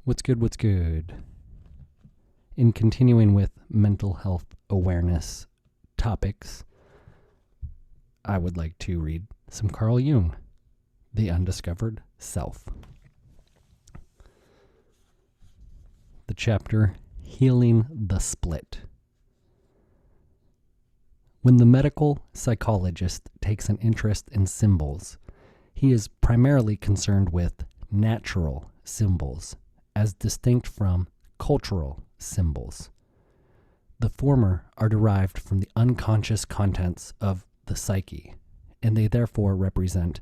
What's good? What's good? In continuing with mental health awareness topics, I would like to read some Carl Jung, The Undiscovered Self. The chapter, Healing the Split. When the medical psychologist takes an interest in symbols, he is primarily concerned with natural symbols, as distinct from cultural symbols. The former are derived from the unconscious contents of the psyche, and they therefore represent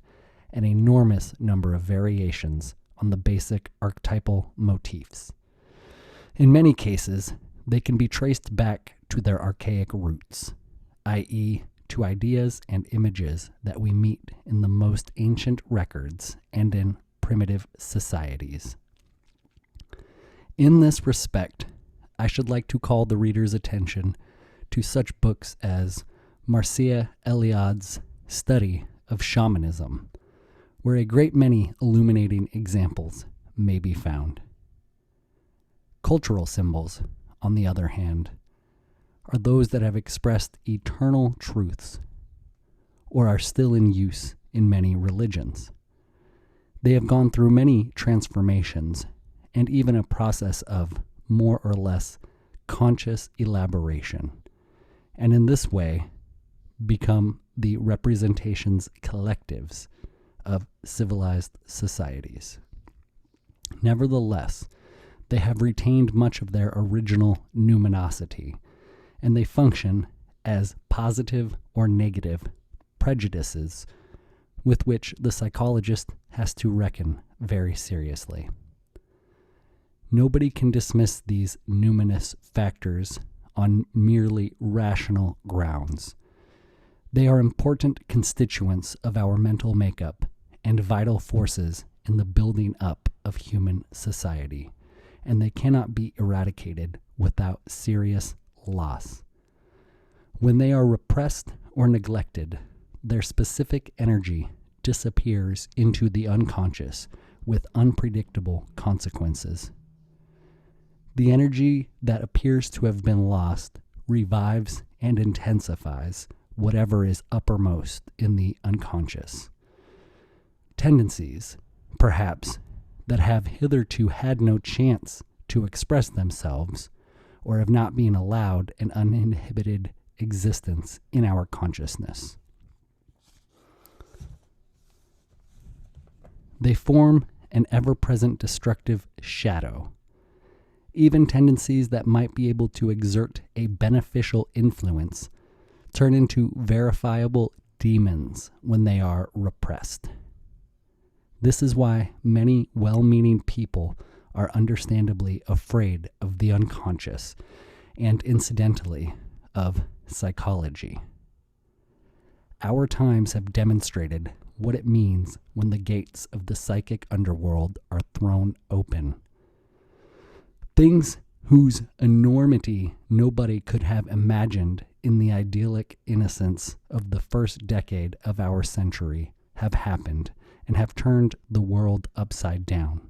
an enormous number of variations on the basic archetypal motifs. In many cases, they can be traced back to their archaic roots, i.e., to ideas and images that we meet in the most ancient records and in primitive societies. In this respect, I should like to call the reader's attention to such books as Marcia Eliad's Study of Shamanism, where a great many illuminating examples may be found. Cultural symbols, on the other hand, are those that have expressed eternal truths or are still in use in many religions. They have gone through many transformations and even a process of more or less conscious elaboration, and in this way become the representations collectives of civilized societies. Nevertheless, they have retained much of their original numinosity, and they function as positive or negative prejudices with which the psychologist has to reckon very seriously. Nobody can dismiss these numinous factors on merely rational grounds. They are important constituents of our mental makeup and vital forces in the building up of human society, and they cannot be eradicated without serious loss. When they are repressed or neglected, their specific energy disappears into the unconscious with unpredictable consequences. The energy that appears to have been lost revives and intensifies whatever is uppermost in the unconscious. Tendencies, perhaps, that have hitherto had no chance to express themselves or have not been allowed an uninhibited existence in our consciousness. They form an ever-present destructive shadow. Even tendencies that might be able to exert a beneficial influence turn into verifiable demons when they are repressed. This is why many well-meaning people are understandably afraid of the unconscious and, incidentally, of psychology. Our times have demonstrated what it means when the gates of the psychic underworld are thrown open. Things whose enormity nobody could have imagined in the idyllic innocence of the first decade of our century have happened and have turned the world upside down.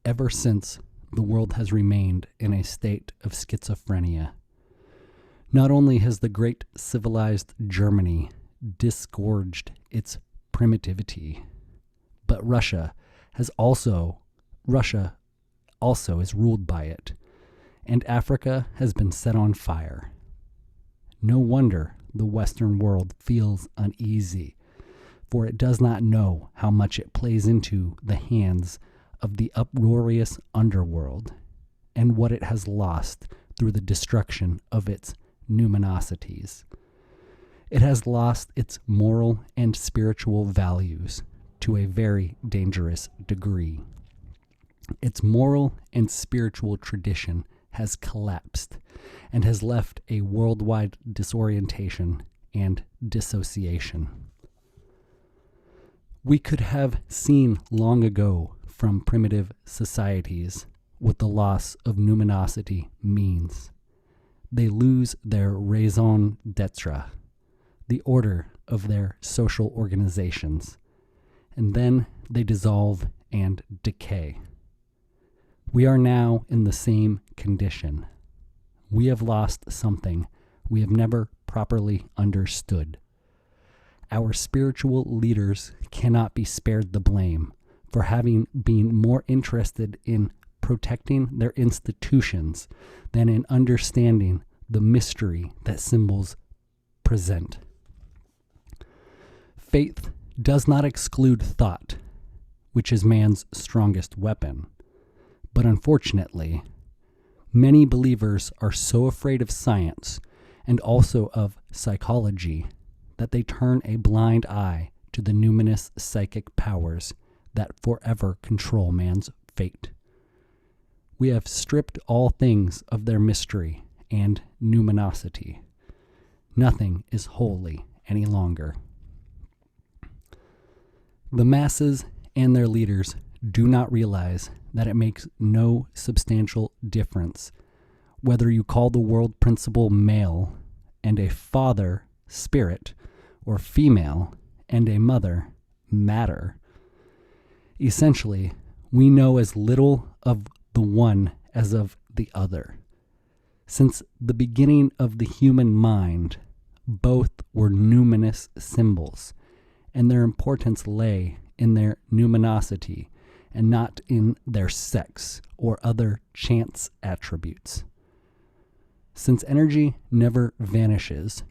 Ever since, the world has remained in a state of schizophrenia. Not only has the great civilized Germany disgorged its primitivity, but Russia also is ruled by it, and Africa has been set on fire. No wonder the Western world feels uneasy, for it does not know how much it plays into the hands of the uproarious underworld, and what it has lost through the destruction of its numinosities. It has lost its moral and spiritual values to a very dangerous degree. Its moral and spiritual tradition has collapsed and has left a worldwide disorientation and dissociation. We could have seen long ago from primitive societies what the loss of numinosity means. They lose their raison d'etre, the order of their social organizations, and then they dissolve and decay. We are now in the same condition. We have lost something we have never properly understood. Our spiritual leaders cannot be spared the blame for having been more interested in protecting their institutions than in understanding the mystery that symbols present. Faith does not exclude thought, which is man's strongest weapon. But unfortunately, many believers are so afraid of science and also of psychology that they turn a blind eye to the numinous psychic powers that forever control man's fate. We have stripped all things of their mystery and numinosity. Nothing is holy any longer. The masses and their leaders do not realize that it makes no substantial difference whether you call the world principle male and a father spirit, or female and a mother matter. Essentially, we know as little of the one as of the other. Since the beginning of the human mind, both were numinous symbols, and their importance lay in their numinosity and not in their sex or other chance attributes. Since energy never vanishes,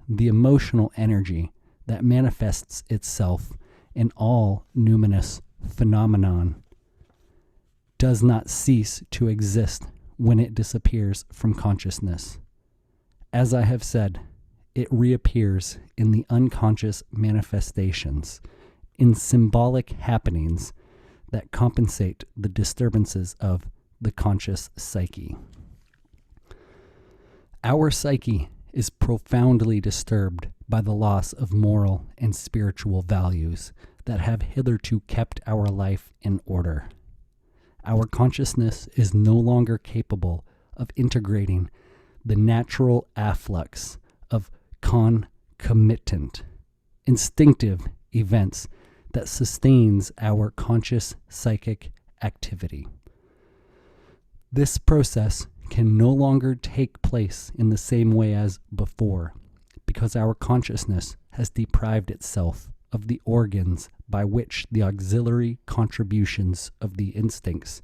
the emotional energy that manifests itself in all numinous phenomenon does not cease to exist when it disappears from consciousness. As I have said, it reappears in the unconscious manifestations, in symbolic happenings that compensate the disturbances of the conscious psyche. Our psyche is profoundly disturbed by the loss of moral and spiritual values that have hitherto kept our life in order. Our consciousness is no longer capable of integrating the natural afflux of concomitant, instinctive events that sustains our conscious psychic activity. This process can no longer take place in the same way as before, because our consciousness has deprived itself of the organs by which the auxiliary contributions of the instincts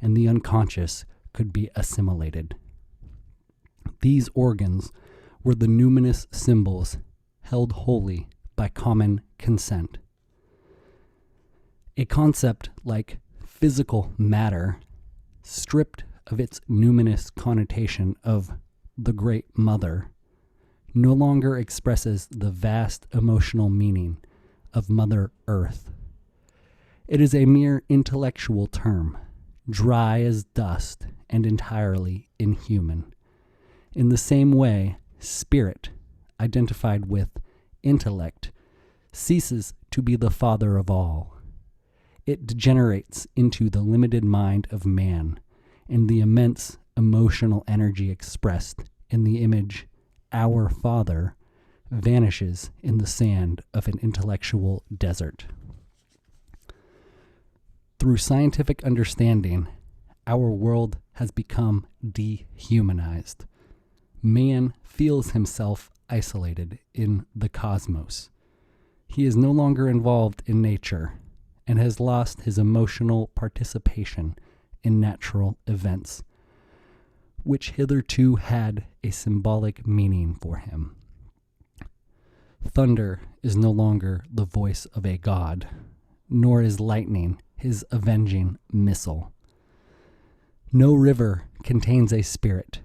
and the unconscious could be assimilated. These organs were the numinous symbols held holy by common consent. A concept like physical matter, stripped of its numinous connotation of the Great Mother, no longer expresses the vast emotional meaning of Mother Earth. It is a mere intellectual term, dry as dust and entirely inhuman. In the same way, spirit, identified with intellect, ceases to be the father of all. It degenerates into the limited mind of man, and the immense emotional energy expressed in the image, our Father, vanishes in the sand of an intellectual desert. Through scientific understanding, our world has become dehumanized. Man feels himself isolated in the cosmos. He is no longer involved in nature and has lost his emotional participation in natural events, which hitherto had a symbolic meaning for him. Thunder is no longer the voice of a god, nor is lightning his avenging missile. No river contains a spirit,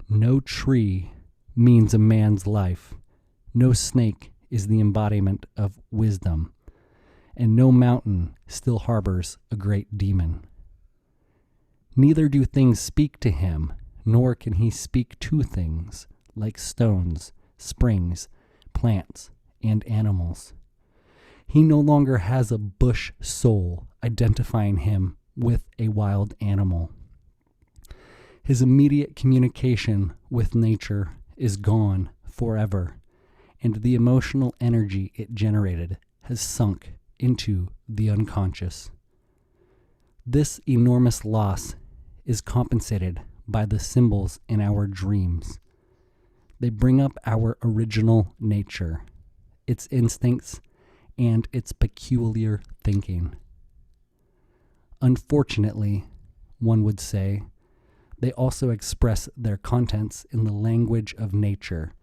no tree means a man's life, no snake is the embodiment of wisdom, and no mountain still harbors a great demon. Neither do things speak to him, nor can he speak to things, like stones, springs, plants, and animals. He no longer has a bush soul identifying him with a wild animal. His immediate communication with nature is gone forever, and the emotional energy it generated has sunk into the unconscious. This enormous loss is compensated by the symbols in our dreams. They bring up our original nature, its instincts, and its peculiar thinking. Unfortunately, one would say, they also express their contents in the language of nature,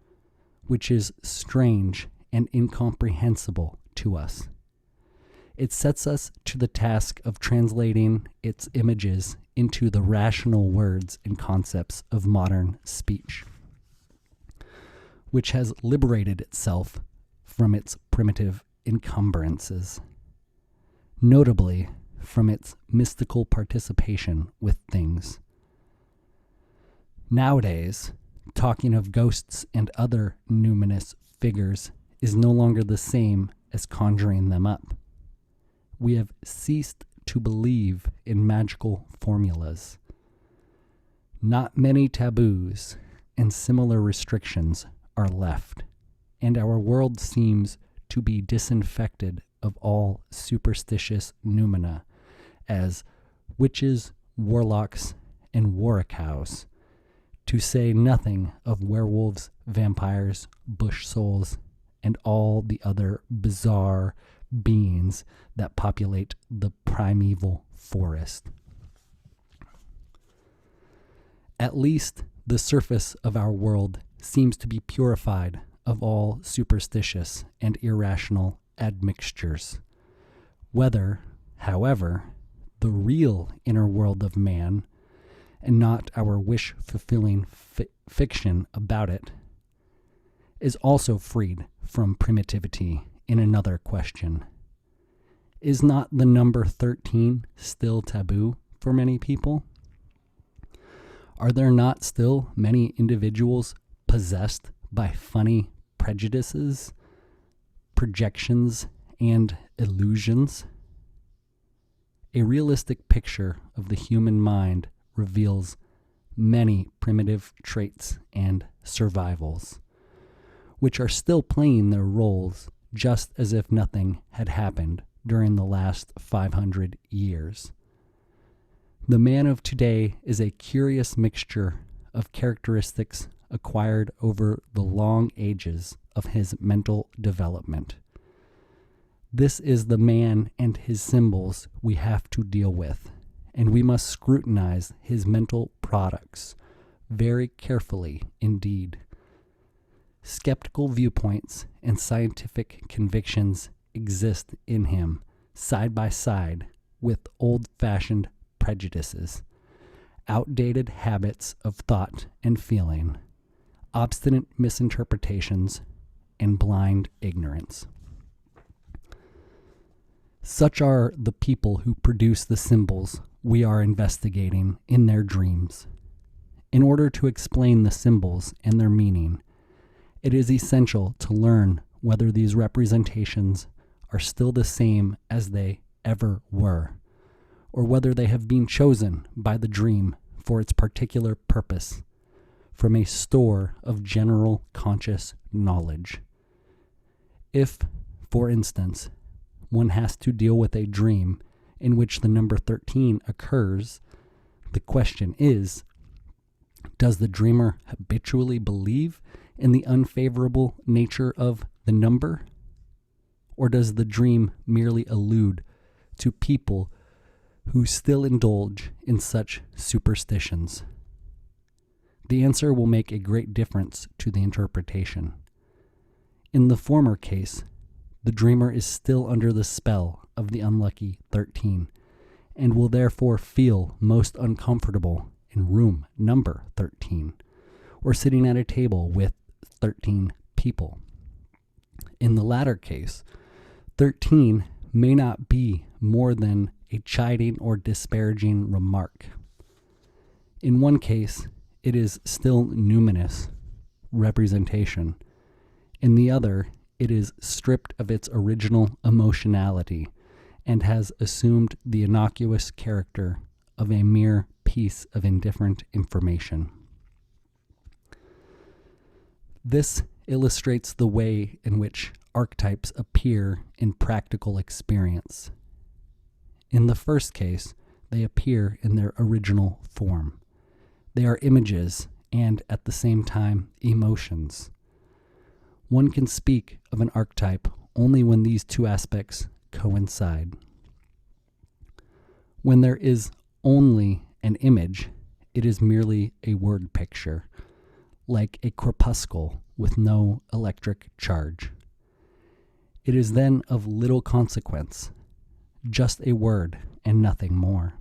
which is strange and incomprehensible to us. It sets us to the task of translating its images into the rational words and concepts of modern speech, which has liberated itself from its primitive encumbrances, notably from its mystical participation with things. Nowadays, talking of ghosts and other numinous figures is no longer the same as conjuring them up. We have ceased to believe in magical formulas. Not many taboos and similar restrictions are left, and our world seems to be disinfected of all superstitious noumena, as witches, warlocks, and warricows, to say nothing of werewolves, vampires, bush souls, and all the other bizarre beings that populate the primeval forest. At least the surface of our world seems to be purified of all superstitious and irrational admixtures. Whether, however, the real inner world of man, and not our wish-fulfilling fiction about it, is also freed from primitivity in another question. Is not the number 13 still taboo for many people? Are there not still many individuals possessed by funny prejudices, projections, and illusions? A realistic picture of the human mind reveals many primitive traits and survivals, which are still playing their roles just as if nothing had happened during the last 500 years. The man of today is a curious mixture of characteristics acquired over the long ages of his mental development. This is the man and his symbols we have to deal with, and we must scrutinize his mental products very carefully indeed. Skeptical viewpoints and scientific convictions exist in him side by side with old-fashioned prejudices, outdated habits of thought and feeling, obstinate misinterpretations, and blind ignorance. Such are the people who produce the symbols we are investigating in their dreams. In order to explain the symbols and their meaning, it is essential to learn whether these representations are still the same as they ever were, or whether they have been chosen by the dream for its particular purpose from a store of general conscious knowledge. If, for instance, one has to deal with a dream in which the number 13 occurs, the question is, does the dreamer habitually believe in the unfavorable nature of the number? Or does the dream merely allude to people who still indulge in such superstitions? The answer will make a great difference to the interpretation. In the former case, the dreamer is still under the spell of the unlucky 13, and will therefore feel most uncomfortable in room number 13, or sitting at a table with 13 people. In the latter case, 13 may not be more than a chiding or disparaging remark. In one case, it is still numinous representation. In the other, it is stripped of its original emotionality and has assumed the innocuous character of a mere piece of indifferent information. This illustrates the way in which archetypes appear in practical experience. In the first case, they appear in their original form. They are images and, at the same time, emotions. One can speak of an archetype only when these two aspects coincide. When there is only an image, it is merely a word picture, like a corpuscle with no electric charge. It is then of little consequence, just a word and nothing more.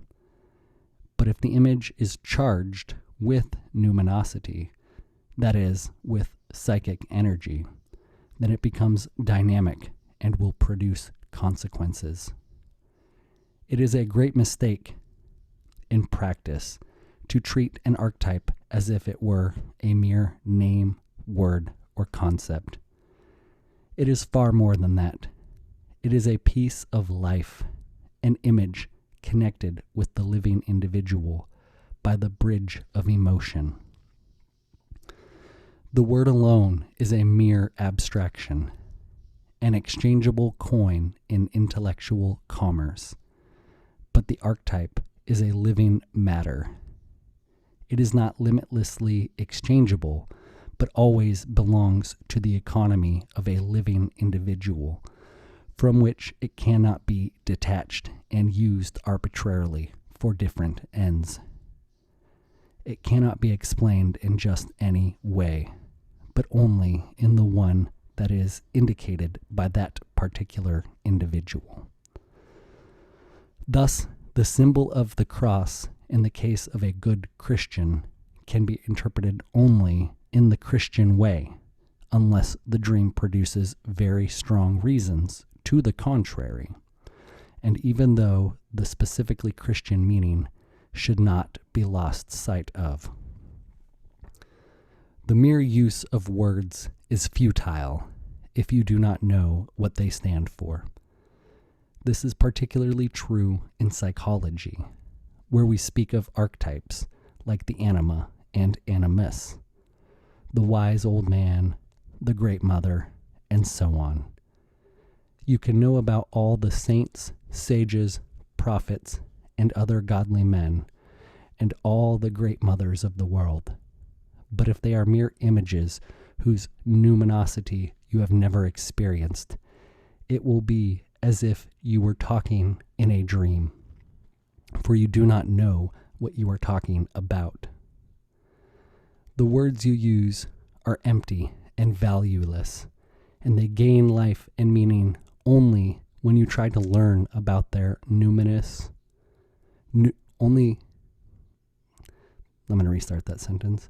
But if the image is charged with numinosity, that is, with psychic energy, then it becomes dynamic and will produce consequences. It is a great mistake in practice to treat an archetype as if it were a mere name, word, or concept. It is far more than that. It is a piece of life, an image connected with the living individual by the bridge of emotion. The word alone is a mere abstraction, an exchangeable coin in intellectual commerce. But the archetype is a living matter. It is not limitlessly exchangeable, but always belongs to the economy of a living individual, from which it cannot be detached and used arbitrarily for different ends. It cannot be explained in just any way, but only in the one that is indicated by that particular individual. Thus, the symbol of the cross in the case of a good Christian can be interpreted only in the Christian way, unless the dream produces very strong reasons to the contrary, and even though the specifically Christian meaning should not be lost sight of. The mere use of words is futile if you do not know what they stand for. This is particularly true in psychology, where we speak of archetypes like the anima and animus, the wise old man, the great mother, and so on. You can know about all the saints, sages, prophets, and other godly men, and all the great mothers of the world. But if they are mere images whose numinosity you have never experienced, it will be as if you were talking in a dream, for you do not know what you are talking about. The words you use are empty and valueless, and they gain life and meaning only when you try to learn about their numinous. I'm going to restart that sentence.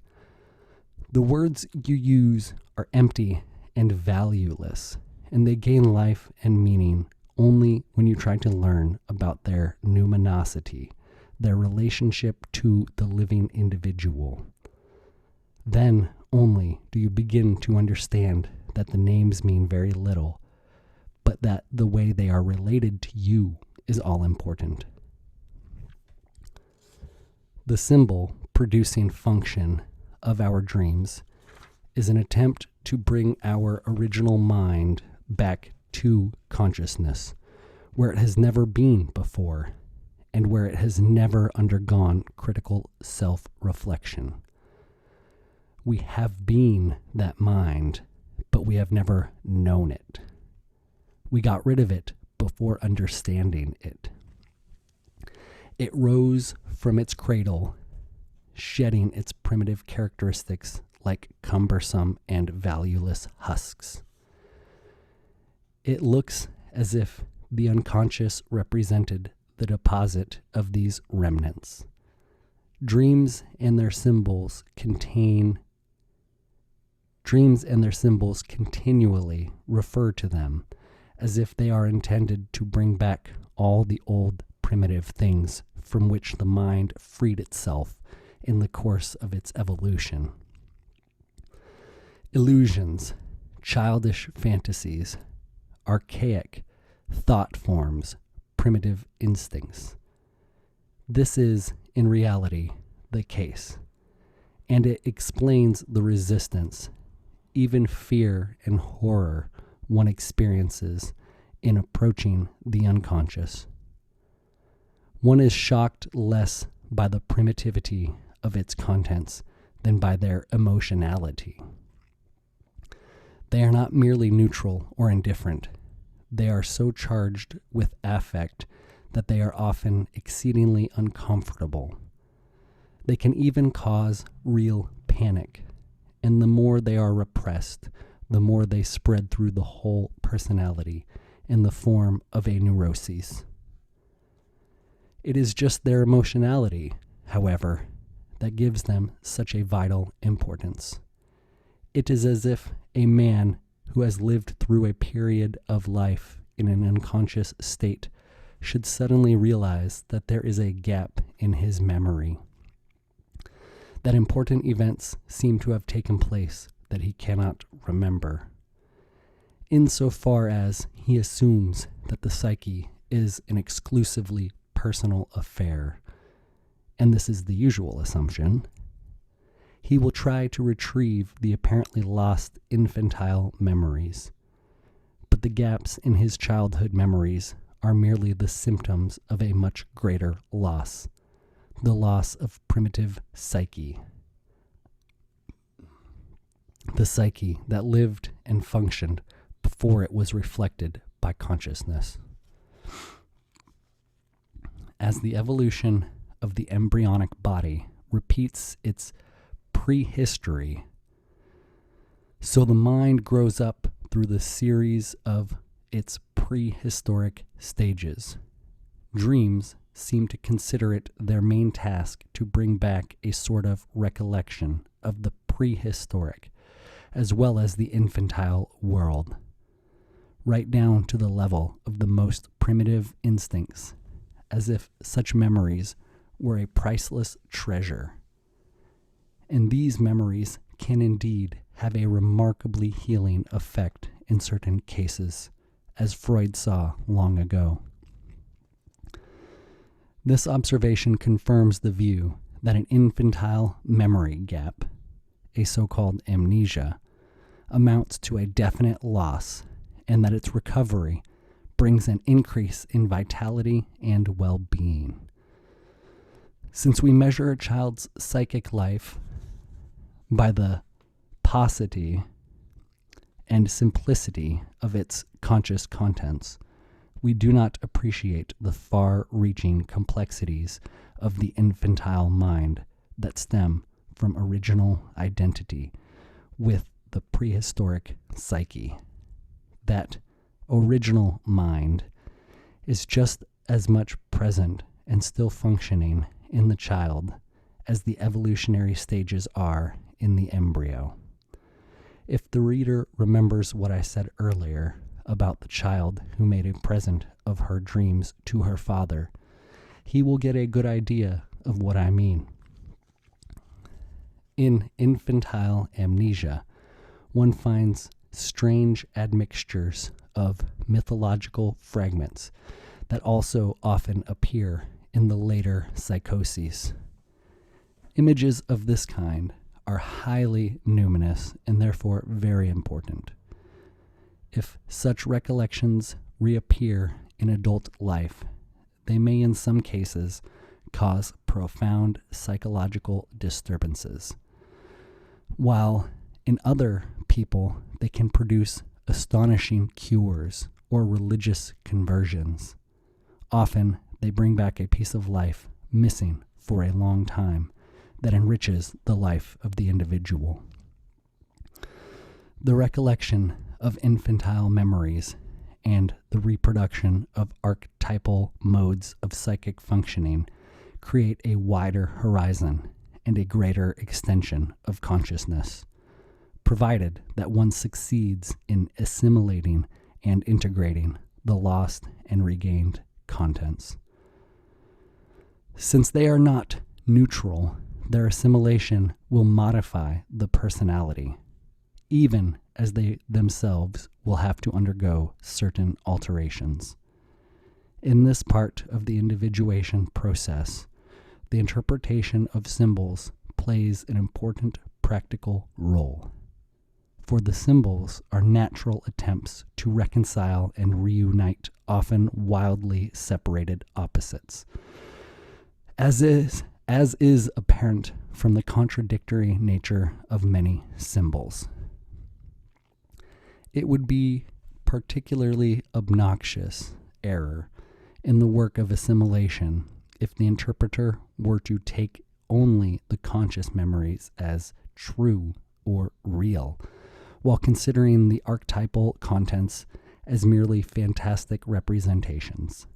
The words you use are empty and valueless, and they gain life and meaning only when you try to learn about their numinosity, their relationship to the living individual. Then only do you begin to understand that the names mean very little, but that the way they are related to you is all important. The symbol producing function of our dreams is an attempt to bring our original mind back to consciousness, where it has never been before, and where it has never undergone critical self-reflection. We have been that mind, but we have never known it. We got rid of it before understanding it. It rose from its cradle, shedding its primitive characteristics like cumbersome and valueless husks. It looks as if the unconscious represented the deposit of these remnants. Dreams and their symbols continually refer to them as if they are intended to bring back all the old primitive things from which the mind freed itself in the course of its evolution. Illusions, childish fantasies, archaic thought forms, primitive instincts. This is, in reality, the case, and it explains the resistance, even fear and horror one experiences in approaching the unconscious. One is shocked less by the primitivity of its contents than by their emotionality. They are not merely neutral or indifferent. They are so charged with affect that they are often exceedingly uncomfortable. They can even cause real panic, and the more they are repressed, the more they spread through the whole personality in the form of a neuroses. It is just their emotionality, however, that gives them such a vital importance. It is as if a man who has lived through a period of life in an unconscious state should suddenly realize that there is a gap in his memory, that important events seem to have taken place that he cannot remember. Insofar as he assumes that the psyche is an exclusively personal affair, and this is the usual assumption, he will try to retrieve the apparently lost infantile memories. But the gaps in his childhood memories are merely the symptoms of a much greater loss, the loss of primitive psyche. The psyche that lived and functioned before it was reflected by consciousness. As the evolution of the embryonic body repeats its prehistory, so the mind grows up through the series of its prehistoric stages. Dreams seem to consider it their main task to bring back a sort of recollection of the prehistoric, as well as the infantile world, right down to the level of the most primitive instincts, as if such memories were a priceless treasure. And these memories can indeed have a remarkably healing effect in certain cases, as Freud saw long ago. This observation confirms the view that an infantile memory gap, a so-called amnesia, amounts to a definite loss, and that its recovery brings an increase in vitality and well-being. Since we measure a child's psychic life by the paucity and simplicity of its conscious contents, we do not appreciate the far-reaching complexities of the infantile mind that stem from original identity with the prehistoric psyche. That original mind is just as much present and still functioning in the child as the evolutionary stages are in the embryo. If the reader remembers what I said earlier about the child who made a present of her dreams to her father, he will get a good idea of what I mean. In infantile amnesia, one finds strange admixtures of mythological fragments that also often appear in the later psychoses. Images of this kind are highly numinous and therefore very important. If such recollections reappear in adult life, they may in some cases cause profound psychological disturbances, while in other people they can produce astonishing cures or religious conversions. Often they bring back a piece of life missing for a long time that enriches the life of the individual. The recollection of infantile memories and the reproduction of archetypal modes of psychic functioning create a wider horizon and a greater extension of consciousness, provided that one succeeds in assimilating and integrating the lost and regained contents. Since they are not neutral, their assimilation will modify the personality, even as they themselves will have to undergo certain alterations. In this part of the individuation process, the interpretation of symbols plays an important practical role. For the symbols are natural attempts to reconcile and reunite often wildly separated opposites, as is apparent from the contradictory nature of many symbols. It would be particularly obnoxious error in the work of assimilation if the interpreter were to take only the conscious memories as true or real, while considering the archetypal contents as merely fantastic representations.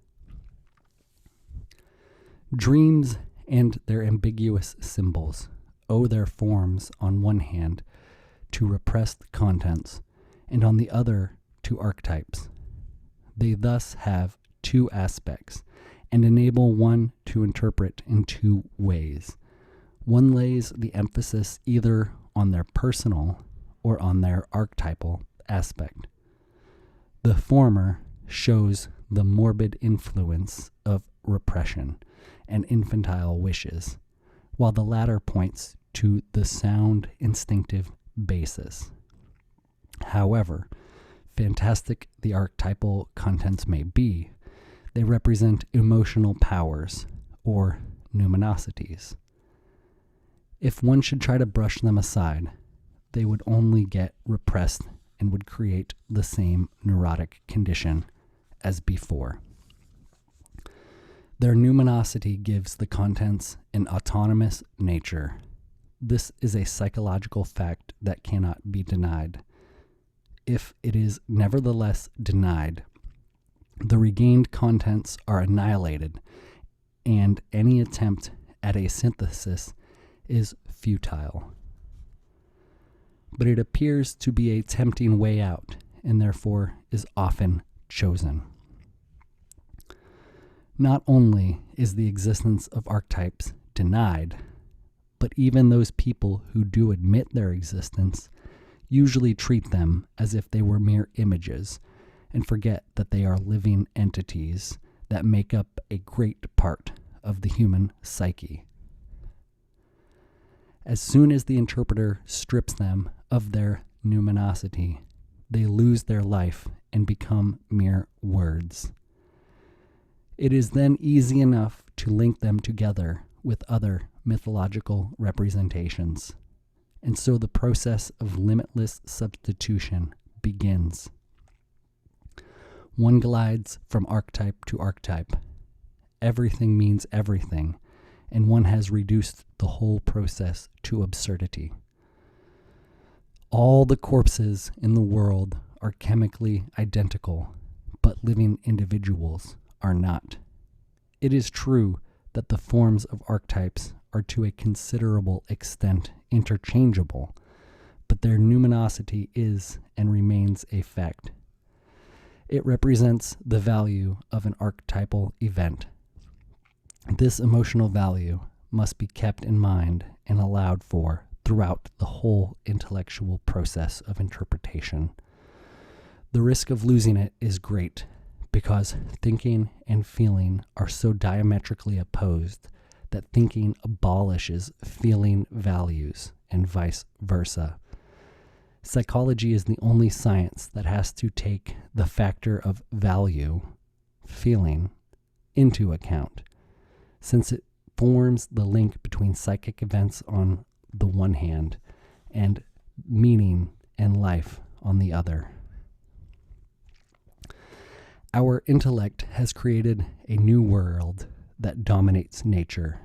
Dreams and their ambiguous symbols owe their forms on one hand to repressed contents and on the other to archetypes. They thus have two aspects and enable one to interpret in two ways. One lays the emphasis either on their personal or on their archetypal aspect. The former shows the morbid influence of repression and infantile wishes, while the latter points to the sound instinctive basis. However fantastic the archetypal contents may be, they represent emotional powers or numinosities. If one should try to brush them aside, they would only get repressed and would create the same neurotic condition as before. Their numinosity gives the contents an autonomous nature. This is a psychological fact that cannot be denied. If it is nevertheless denied, the regained contents are annihilated, and any attempt at a synthesis is futile. But it appears to be a tempting way out, and therefore is often chosen. Not only is the existence of archetypes denied, but even those people who do admit their existence usually treat them as if they were mere images and forget that they are living entities that make up a great part of the human psyche. As soon as the interpreter strips them of their numinosity, they lose their life and become mere words. It is then easy enough to link them together with other mythological representations, and so the process of limitless substitution begins. One glides from archetype to archetype. Everything means everything, and one has reduced the whole process to absurdity. All the corpses in the world are chemically identical, but living individuals are not. It is true that the forms of archetypes are to a considerable extent interchangeable, but their numinosity is and remains a fact. It represents the value of an archetypal event. This emotional value must be kept in mind and allowed for throughout the whole intellectual process of interpretation. The risk of losing it is great because thinking and feeling are so diametrically opposed that thinking abolishes feeling values and vice versa. Psychology is the only science that has to take the factor of value, feeling, into account, since it forms the link between psychic events on the one hand and meaning and life on the other. Our intellect has created a new world that dominates nature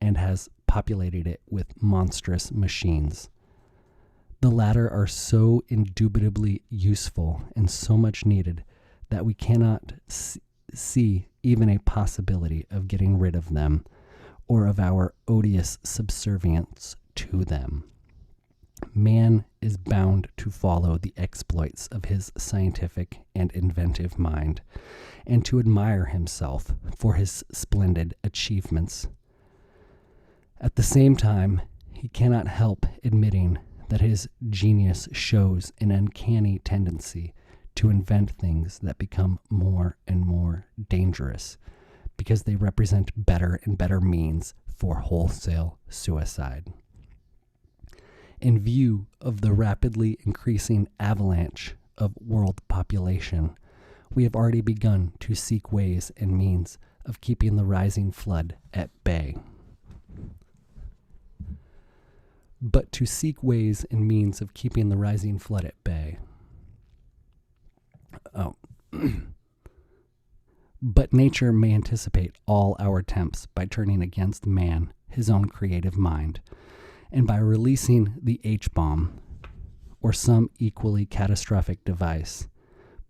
and has populated it with monstrous machines. The latter are so indubitably useful and so much needed that we cannot see even a possibility of getting rid of them or of our odious subservience to them. Man is bound to follow the exploits of his scientific and inventive mind, and to admire himself for his splendid achievements. At the same time, he cannot help admitting that his genius shows an uncanny tendency to invent things that become more and more dangerous because they represent better and better means for wholesale suicide. In view of the rapidly increasing avalanche of world population, we have already begun to seek ways and means of keeping the rising flood at bay. But to seek ways and means of keeping the rising flood at bay. But nature may anticipate all our attempts by turning against man, his own creative mind, and by releasing the H-bomb, or some equally catastrophic device,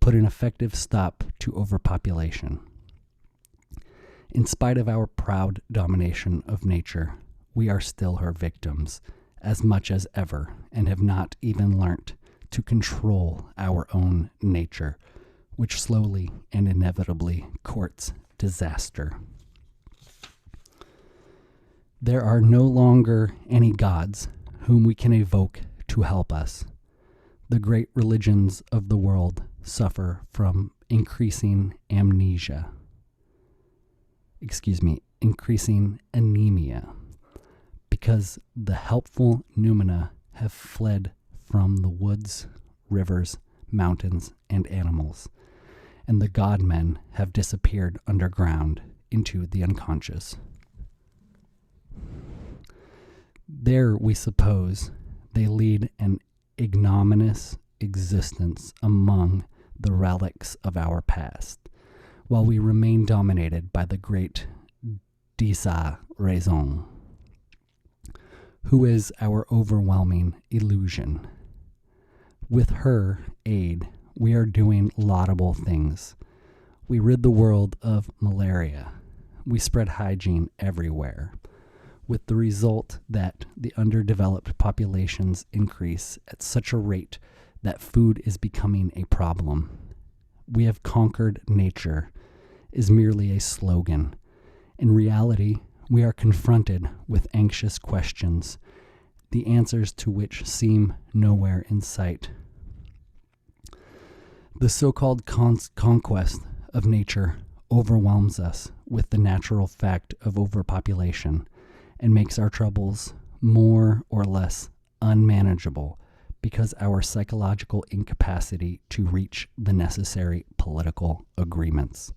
put an effective stop to overpopulation. In spite of our proud domination of nature, we are still her victims, as much as ever, and have not even learnt to control our own nature, which slowly and inevitably courts disaster. There are no longer any gods whom we can evoke to help us. The great religions of the world suffer from increasing anemia, because the helpful noumena have fled from the woods, rivers, mountains, and animals, and the god-men have disappeared underground into the unconscious. There, we suppose, they lead an ignominious existence among the relics of our past, while we remain dominated by the great raison, who is our overwhelming illusion. With her aid, we are doing laudable things. We rid the world of malaria. We spread hygiene everywhere, with the result that the underdeveloped populations increase at such a rate that food is becoming a problem. We have conquered nature is merely a slogan. In reality, we are confronted with anxious questions, the answers to which seem nowhere in sight. The so-called conquest of nature overwhelms us with the natural fact of overpopulation and makes our troubles more or less unmanageable because our psychological incapacity to reach the necessary political agreements.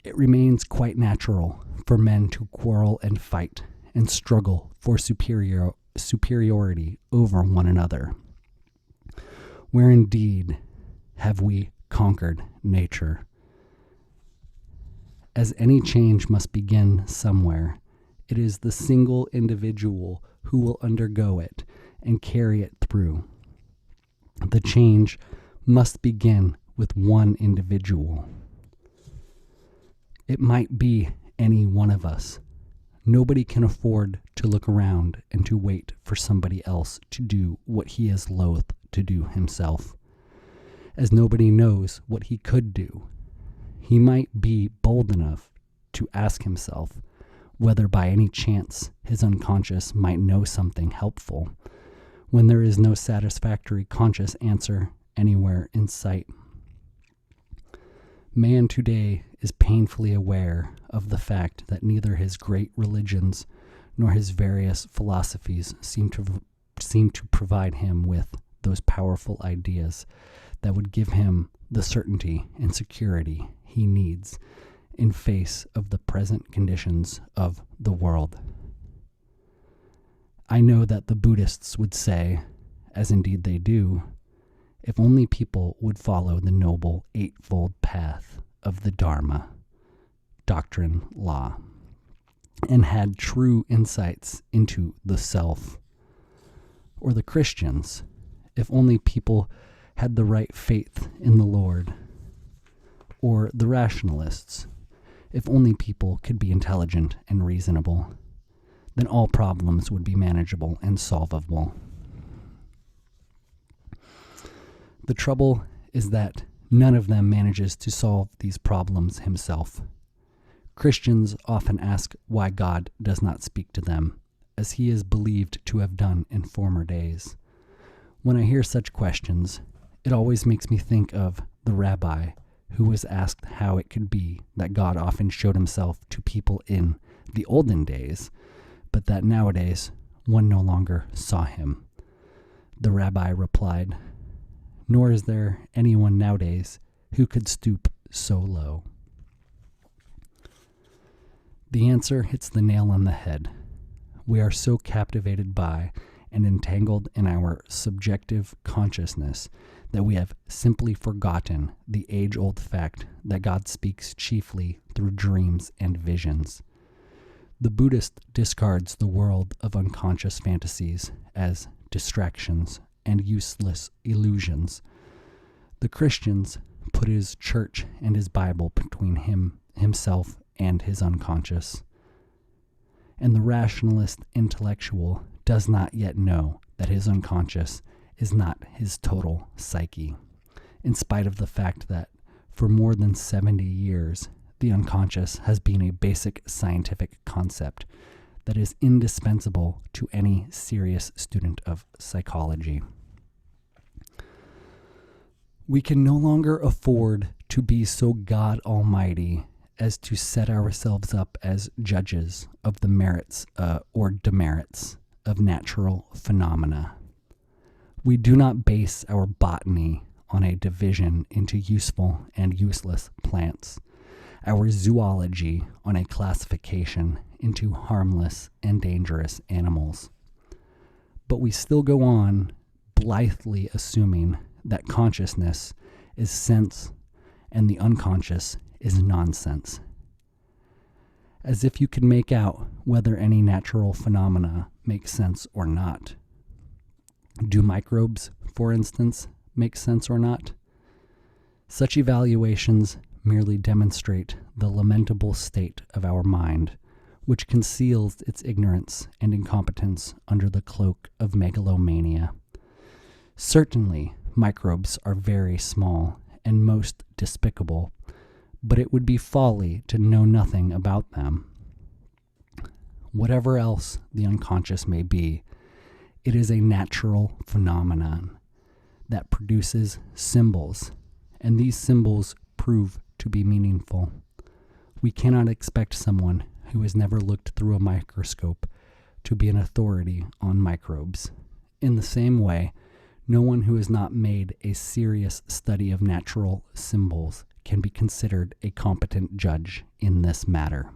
It remains quite natural for men to quarrel and fight and struggle for superiority over one another. Where indeed have we conquered nature? As any change must begin somewhere, it is the single individual who will undergo it and carry it through. The change must begin with one individual. It might be any one of us. Nobody can afford to look around and to wait for somebody else to do what he is loath to do himself, as nobody knows what he could do. He might be bold enough to ask himself whether by any chance his unconscious might know something helpful, when there is no satisfactory conscious answer anywhere in sight. Man today is painfully aware of the fact that neither his great religions nor his various philosophies seem to provide him with those powerful ideas that would give him the certainty and security he needs in face of the present conditions of the world. I know that the Buddhists would say, as indeed they do, if only people would follow the noble eightfold path of the Dharma, doctrine, law, and had true insights into the self. Or the Christians, if only people had the right faith in the Lord. Or the rationalists, if only people could be intelligent and reasonable, then all problems would be manageable and solvable. The trouble is that none of them manages to solve these problems himself. Christians often ask why God does not speak to them, as he is believed to have done in former days. When I hear such questions, it always makes me think of the rabbi who was asked how it could be that God often showed himself to people in the olden days, but that nowadays one no longer saw him. The rabbi replied, "Nor is there anyone nowadays who could stoop so low." The answer hits the nail on the head. We are so captivated by and entangled in our subjective consciousness that we have simply forgotten the age-old fact that God speaks chiefly through dreams and visions. The Buddhist discards the world of unconscious fantasies as distractions and useless illusions. The Christians put his church and his Bible between himself and his unconscious. And the rationalist intellectual does not yet know that his unconscious is not his total psyche, in spite of the fact that for more than 70 years, the unconscious has been a basic scientific concept that is indispensable to any serious student of psychology. We can no longer afford to be so God Almighty as to set ourselves up as judges of the merits or demerits of natural phenomena. We do not base our botany on a division into useful and useless plants, our zoology on a classification into harmless and dangerous animals. But we still go on blithely assuming that consciousness is sense and the unconscious is nonsense. As if you could make out whether any natural phenomena make sense or not. Do microbes, for instance, make sense or not? Such evaluations merely demonstrate the lamentable state of our mind, which conceals its ignorance and incompetence under the cloak of megalomania. Certainly, microbes are very small and most despicable, but it would be folly to know nothing about them. Whatever else the unconscious may be, it is a natural phenomenon that produces symbols, and these symbols prove to be meaningful. We cannot expect someone who has never looked through a microscope to be an authority on microbes. In the same way, no one who has not made a serious study of natural symbols can be considered a competent judge in this matter.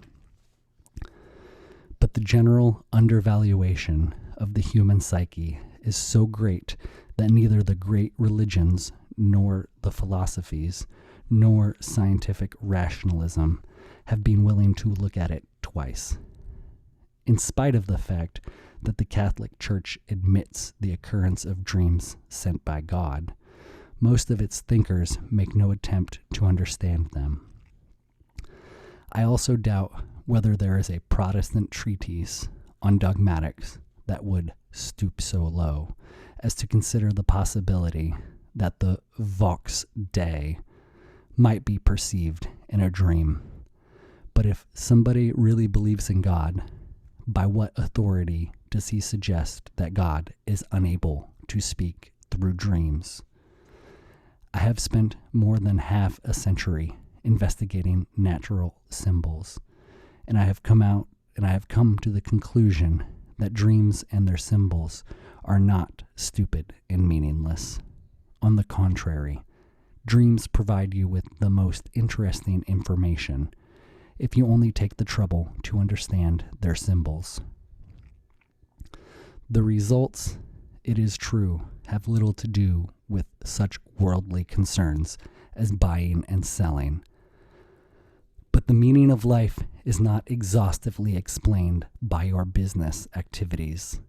But the general undervaluation of the human psyche is so great that neither the great religions, nor the philosophies, nor scientific rationalism have been willing to look at it twice. In spite of the fact that the Catholic Church admits the occurrence of dreams sent by God, most of its thinkers make no attempt to understand them. I also doubt whether there is a Protestant treatise on dogmatics that would stoop so low as to consider the possibility that the vox Dei might be perceived in a dream. But if somebody really believes in God, by what authority does he suggest that God is unable to speak through dreams? I have spent more than half a century investigating natural symbols, and I have come to the conclusion that dreams and their symbols are not stupid and meaningless. On the contrary, dreams provide you with the most interesting information if you only take the trouble to understand their symbols. The results, it is true, have little to do with such worldly concerns as buying and selling. But the meaning of life is not exhaustively explained by your business activities,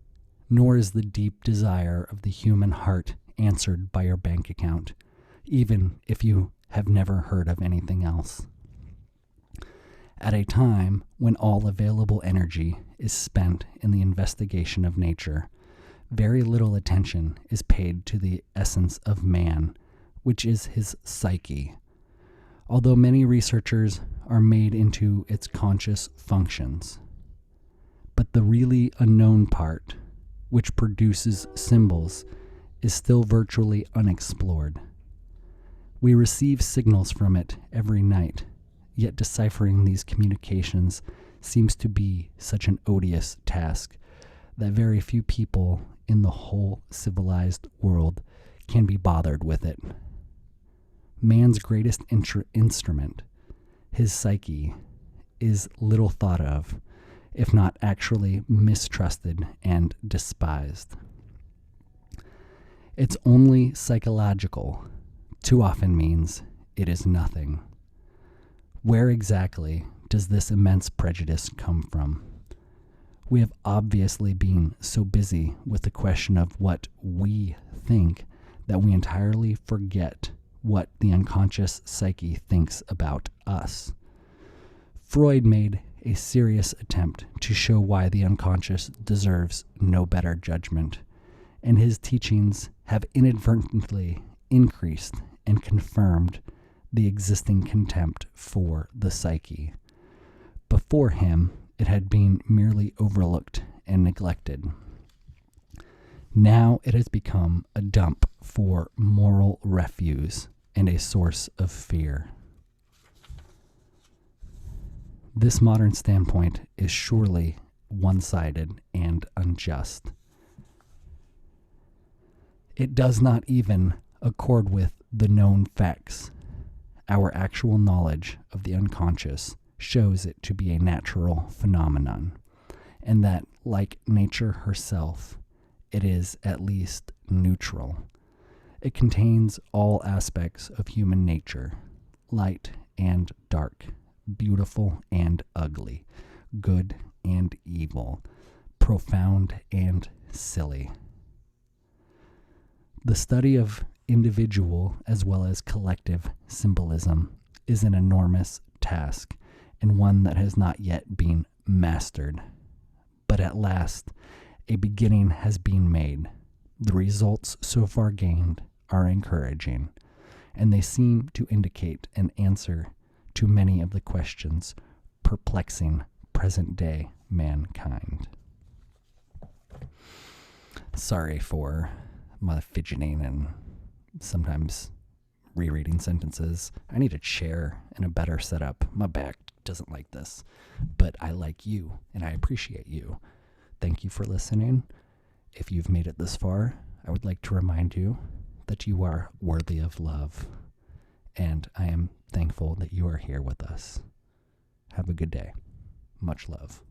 nor is the deep desire of the human heart answered by your bank account, even if you have never heard of anything else. At a time when all available energy is spent in the investigation of nature, very little attention is paid to the essence of man, which is his psyche, although many researchers are made into its conscious functions. But the really unknown part, which produces symbols, is still virtually unexplored. We receive signals from it every night, yet deciphering these communications seems to be such an odious task that very few people in the whole civilized world can be bothered with it. Man's greatest instrument, his psyche, is little thought of, if not actually mistrusted and despised. It's only psychological too often means it is nothing. Where exactly does this immense prejudice come from? We have obviously been so busy with the question of what we think that we entirely forget what the unconscious psyche thinks about us. Freud made a serious attempt to show why the unconscious deserves no better judgment, and his teachings have inadvertently increased and confirmed the existing contempt for the psyche. Before him, it had been merely overlooked and neglected. Now it has become a dump for moral refuse and a source of fear. This modern standpoint is surely one-sided and unjust. It does not even accord with the known facts. Our actual knowledge of the unconscious shows it to be a natural phenomenon, and that, like nature herself, it is at least neutral. It contains all aspects of human nature, light and dark, beautiful and ugly, good and evil, profound and silly. The study of individual as well as collective symbolism is an enormous task, and one that has not yet been mastered. But at last, a beginning has been made. The results so far gained are encouraging, and they seem to indicate an answer to many of the questions perplexing present-day mankind. Sorry for my fidgeting and sometimes rereading sentences. I need a chair and a better setup. My back doesn't like this, but I like you and I appreciate you. Thank you for listening. If you've made it this far, I would like to remind you that you are worthy of love, and I am thankful that you are here with us. Have a good day. Much love.